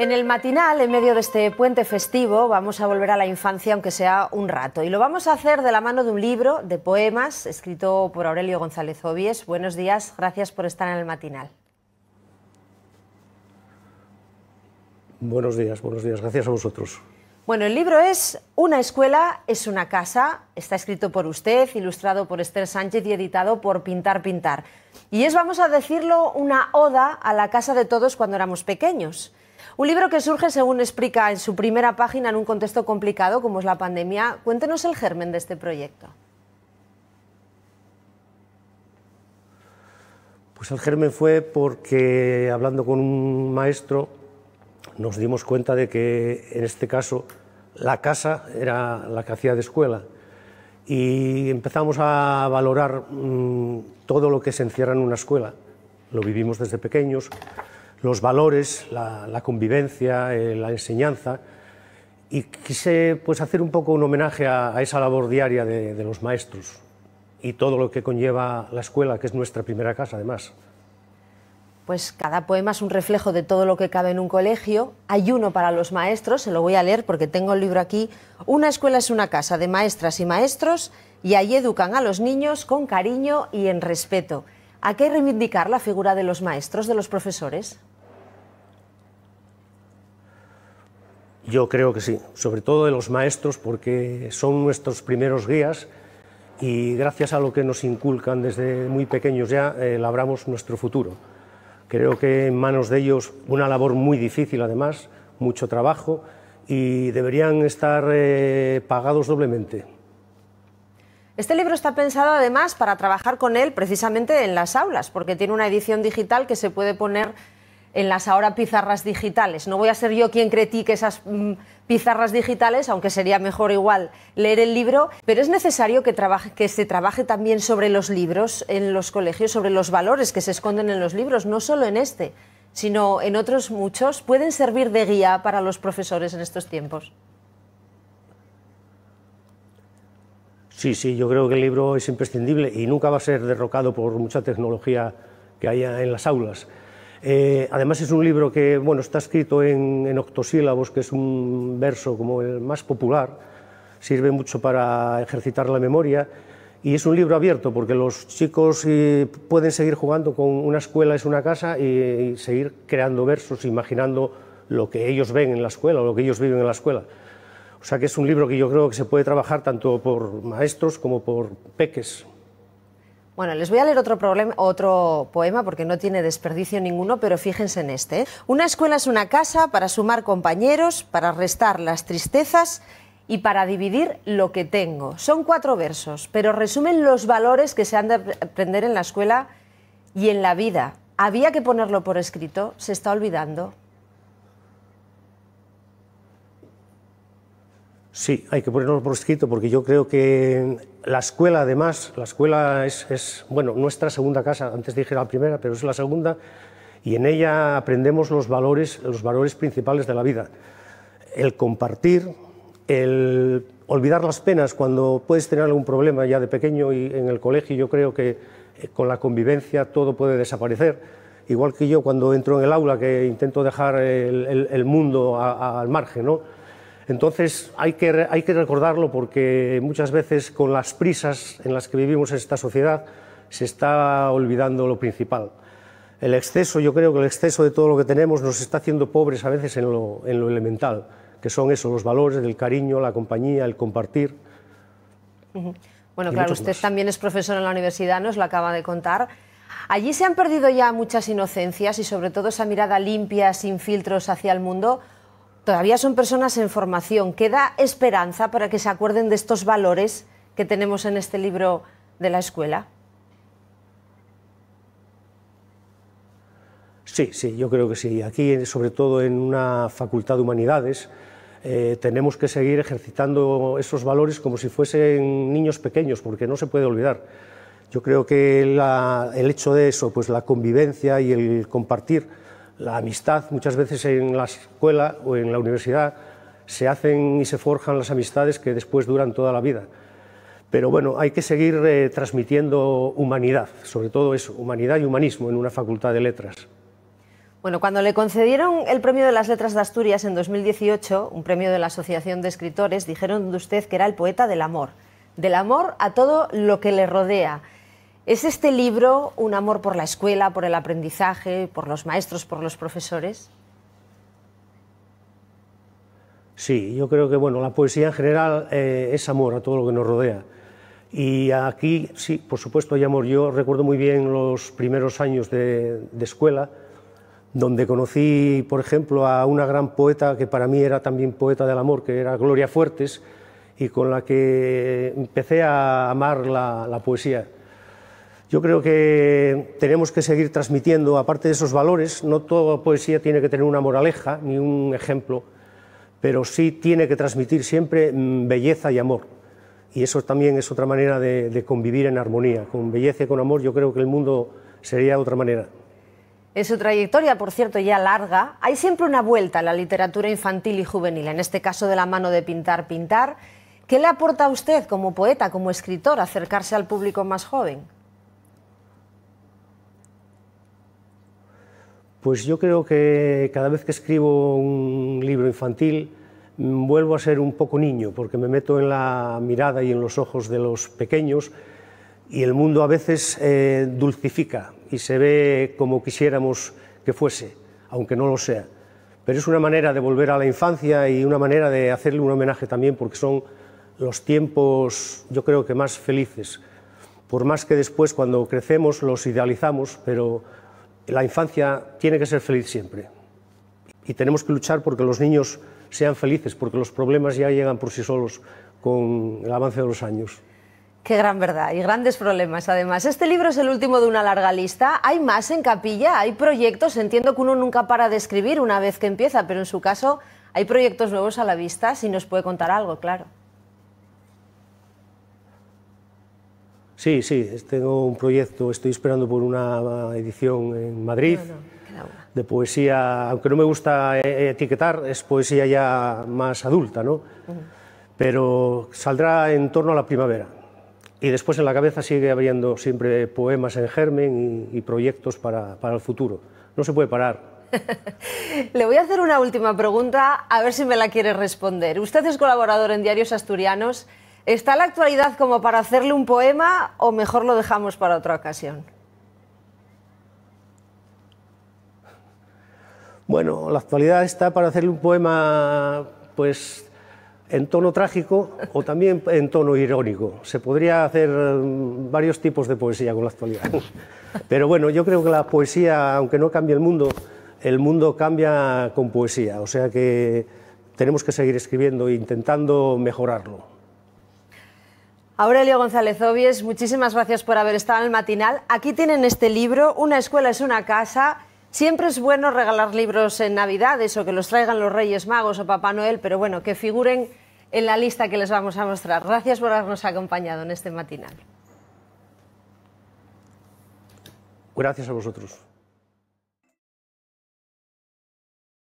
En el matinal, en medio de este puente festivo, vamos a volver a la infancia, aunque sea un rato. Y lo vamos a hacer de la mano de un libro de poemas escrito por Aurelio González Obies. Buenos días, gracias por estar en el matinal. Buenos días, gracias a vosotros. Bueno, el libro es Una escuela es una casa, está escrito por usted, ilustrado por Esther Sánchez y editado por Pintar Pintar. Y es, vamos a decirlo, una oda a la casa de todos cuando éramos pequeños. Un libro que surge, según explica en su primera página, en un contexto complicado como es la pandemia. Cuéntenos el germen de este proyecto. Pues el germen fue porque, hablando con un maestro, nos dimos cuenta de que, en este caso, la casa era la que hacía de escuela. Y empezamos a valorar todo lo que se encierra en una escuela. Lo vivimos desde pequeños. Los valores, la convivencia, la enseñanza, y quise pues hacer un poco un homenaje a esa labor diaria de los maestros y todo lo que conlleva la escuela, que es nuestra primera casa además. Pues cada poema es un reflejo de todo lo que cabe en un colegio. Hay uno para los maestros, se lo voy a leer porque tengo el libro aquí. Una escuela es una casa de maestras y maestros y ahí educan a los niños con cariño y en respeto. ¿Hay que reivindicar la figura de los maestros, de los profesores? Yo creo que sí, sobre todo de los maestros, porque son nuestros primeros guías y gracias a lo que nos inculcan desde muy pequeños ya, labramos nuestro futuro. Creo que en manos de ellos una labor muy difícil además, mucho trabajo y deberían estar pagados doblemente. Este libro está pensado además para trabajar con él precisamente en las aulas, porque tiene una edición digital que se puede poner en las ahora pizarras digitales. No voy a ser yo quien critique esas pizarras digitales, aunque sería mejor igual leer el libro, pero es necesario que se trabaje también sobre los libros en los colegios, sobre los valores que se esconden en los libros, no solo en este, sino en otros muchos. ¿Pueden servir de guía para los profesores en estos tiempos? Sí, yo creo que el libro es imprescindible y nunca va a ser derrocado por mucha tecnología que haya en las aulas. Además es un libro que está escrito en octosílabos, que es un verso como el más popular, sirve mucho para ejercitar la memoria y es un libro abierto porque los chicos pueden seguir jugando con Una escuela es una casa y seguir creando versos, imaginando lo que ellos ven en la escuela o lo que ellos viven en la escuela. O sea que es un libro que yo creo que se puede trabajar tanto por maestros como por peques. Bueno, les voy a leer otro poema porque no tiene desperdicio ninguno, pero fíjense en este. Una escuela es una casa para sumar compañeros, para restar las tristezas y para dividir lo que tengo. Son 4 versos, pero resumen los valores que se han de aprender en la escuela y en la vida. ¿Había que ponerlo por escrito? ¿Se está olvidando? Sí, hay que ponerlo por escrito porque yo creo que la escuela, además, la escuela es nuestra segunda casa, antes dije la primera, pero es la segunda, y en ella aprendemos los valores principales de la vida. El compartir, el olvidar las penas cuando puedes tener algún problema ya de pequeño, y en el colegio yo creo que con la convivencia todo puede desaparecer. Igual que yo cuando entro en el aula, que intento dejar el mundo al margen, ¿no? Entonces hay que recordarlo porque muchas veces con las prisas en las que vivimos en esta sociedad se está olvidando lo principal. El exceso, yo creo que el exceso de todo lo que tenemos nos está haciendo pobres a veces en lo elemental, que son eso, los valores del cariño, la compañía, el compartir. Bueno, claro, usted también es profesor en la universidad, nos lo acaba de contar. Allí se han perdido ya muchas inocencias y sobre todo esa mirada limpia, sin filtros hacia el mundo. Todavía son personas en formación. ¿Queda esperanza para que se acuerden de estos valores que tenemos en este libro de la escuela? Sí, yo creo que sí. Aquí, sobre todo en una facultad de humanidades, tenemos que seguir ejercitando esos valores como si fuesen niños pequeños, porque no se puede olvidar. Yo creo que el hecho de eso, pues la convivencia y el compartir, la amistad, muchas veces en la escuela o en la universidad se hacen y se forjan las amistades que después duran toda la vida. Pero bueno, hay que seguir transmitiendo humanidad, sobre todo eso, humanidad y humanismo en una facultad de letras. Bueno, cuando le concedieron el Premio de las Letras de Asturias en 2018, un premio de la Asociación de Escritores, dijeron de usted que era el poeta del amor a todo lo que le rodea. ¿Es este libro un amor por la escuela, por el aprendizaje, por los maestros, por los profesores? Sí, yo creo que bueno, la poesía en general es amor a todo lo que nos rodea. Y aquí, sí, por supuesto hay amor. Yo recuerdo muy bien los primeros años de escuela, donde conocí, por ejemplo, a una gran poeta que para mí era también poeta del amor, que era Gloria Fuertes, y con la que empecé a amar la poesía. Yo creo que tenemos que seguir transmitiendo, aparte de esos valores, no toda poesía tiene que tener una moraleja ni un ejemplo, pero sí tiene que transmitir siempre belleza y amor. Y eso también es otra manera de convivir en armonía. Con belleza y con amor yo creo que el mundo sería de otra manera. En su trayectoria, por cierto, ya larga, hay siempre una vuelta a la literatura infantil y juvenil, en este caso de la mano de Pintar. ¿Qué le aporta a usted como poeta, como escritor, acercarse al público más joven? Pues yo creo que cada vez que escribo un libro infantil vuelvo a ser un poco niño, porque me meto en la mirada y en los ojos de los pequeños y el mundo a veces dulcifica y se ve como quisiéramos que fuese, aunque no lo sea. Pero es una manera de volver a la infancia y una manera de hacerle un homenaje también, porque son los tiempos, yo creo que más felices, por más que después cuando crecemos los idealizamos, pero la infancia tiene que ser feliz siempre. Y tenemos que luchar porque los niños sean felices, porque los problemas ya llegan por sí solos con el avance de los años. Qué gran verdad, y grandes problemas además. Este libro es el último de una larga lista. ¿Hay más en capilla? ¿Hay proyectos? Entiendo que uno nunca para de escribir una vez que empieza, pero en su caso hay proyectos nuevos a la vista, si nos puede contar algo, claro. Sí, tengo un proyecto, estoy esperando por una edición en Madrid, de poesía, aunque no me gusta etiquetar, es poesía ya más adulta, ¿no? Pero saldrá en torno a la primavera. Y después en la cabeza sigue habiendo siempre poemas en germen y proyectos para el futuro. No se puede parar. Le voy a hacer una última pregunta, a ver si me la quiere responder. Usted es colaborador en Diarios Asturianos. ¿Está la actualidad como para hacerle un poema o mejor lo dejamos para otra ocasión? Bueno, la actualidad está para hacerle un poema, pues, en tono trágico o también en tono irónico. Se podría hacer varios tipos de poesía con la actualidad. Pero bueno, yo creo que la poesía, aunque no cambie el mundo cambia con poesía. O sea que tenemos que seguir escribiendo e intentando mejorarlo. Aurelio González Obies, muchísimas gracias por haber estado en el matinal. Aquí tienen este libro, Una escuela es una casa. Siempre es bueno regalar libros en Navidades o que los traigan los Reyes Magos o Papá Noel, pero bueno, que figuren en la lista que les vamos a mostrar. Gracias por habernos acompañado en este matinal. Gracias a vosotros.